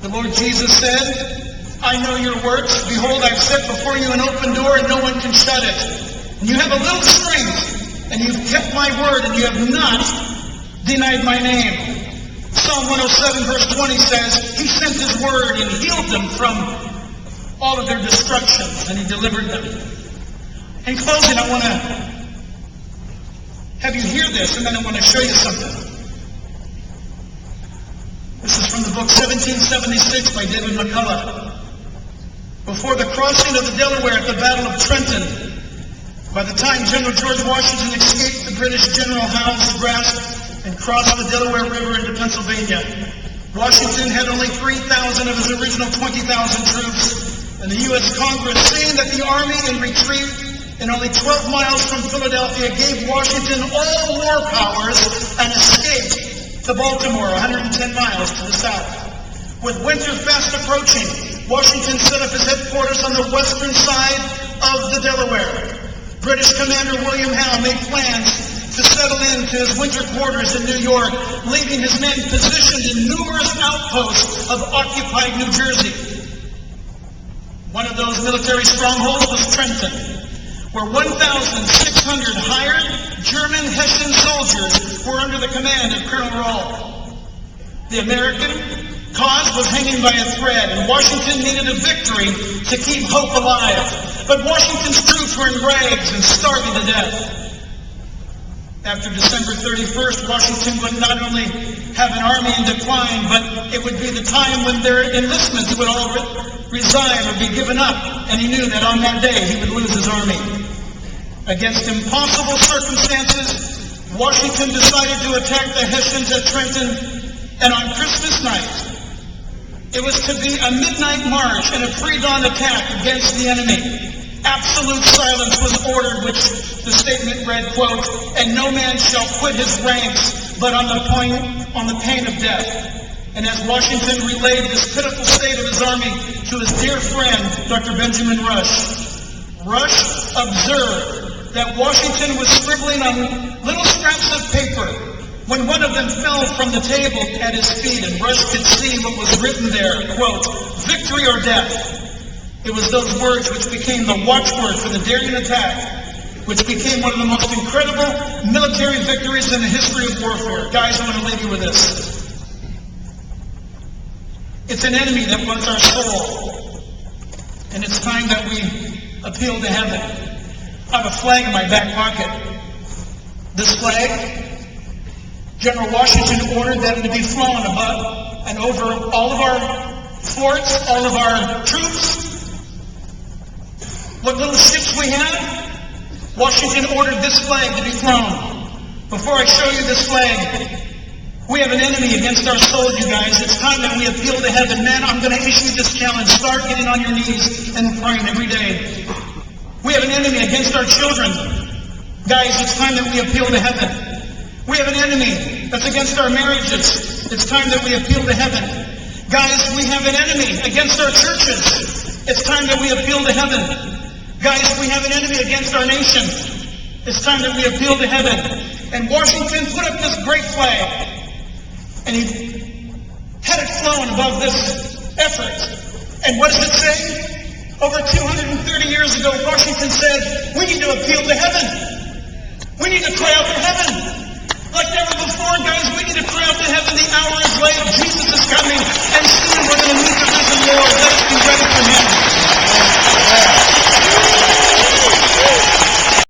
The Lord Jesus said, I know your works. Behold, I've set before you an open door, and no one can shut it. And you have a little strength, and you've kept my word, and you have not denied my name. Psalm 107 verse 20 says, he sent his word and healed them from all of their destructions, and he delivered them. In closing, I want to have you hear this, and then I want to show you something. This is from the book 1776 by David McCullough. Before the crossing of the Delaware at the Battle of Trenton, by the time General George Washington escaped the British General Howe's grasp and crossed the Delaware River into Pennsylvania, Washington had only 3,000 of his original 20,000 troops, and the U.S. Congress, seeing that the army in retreat and only 12 miles from Philadelphia gave Washington all war powers and escaped to Baltimore, 110 miles to the south. With winter fast approaching, Washington set up his headquarters on the western side of the Delaware. British Commander William Howe made plans to settle into his winter quarters in New York, leaving his men positioned in numerous outposts of occupied New Jersey. One of those military strongholds was Trenton, where 1,600 hired German Hessian soldiers were under the command of Colonel Rahl. The American cause was hanging by a thread, and Washington needed a victory to keep hope alive. But Washington's troops were in rags and starving to death. After December 31st, Washington would not only have an army in decline, but it would be the time when their enlistments would all resign or be given up, and he knew that on that day he would lose his army. Against impossible circumstances, Washington decided to attack the Hessians at Trenton, and on Christmas night, it was to be a midnight march and a pre-dawn attack against the enemy. Absolute silence was ordered, which the statement read, quote, and no man shall quit his ranks, but on the pain of death. And as Washington relayed this pitiful state of his army to his dear friend, Dr. Benjamin Rush, Rush observed that Washington was scribbling on little scraps of paper when one of them fell from the table at his feet, and Rush could see what was written there, quote, victory or death. It was those words which became the watchword for the daring attack, which became one of the most incredible military victories in the history of warfare. Guys, I want to leave you with this. It's an enemy that wants our soul, and it's time that we appeal to heaven. I have a flag in my back pocket. This flag, General Washington ordered that it to be flown above and over all of our forts, all of our troops, what little ships we have. Washington ordered this flag to be flown. Before I show you this flag, we have an enemy against our souls, you guys. It's time that we appeal to heaven. Men, I'm going to issue this challenge. Start getting on your knees and praying every day. We have an enemy against our children. Guys, it's time that we appeal to heaven. We have an enemy that's against our marriages. It's time that we appeal to heaven. Guys, we have an enemy against our churches. It's time that we appeal to heaven. Guys, we have an enemy against our nation. It's time that we appeal to heaven. And Washington put up this great flag, and he had it flown above this effort. And what does it say? Over 230 years ago, Washington said, we need to appeal to heaven. We need to cry out to heaven. Like never before, guys, we need to cry out to heaven. The hour is late. Jesus is coming.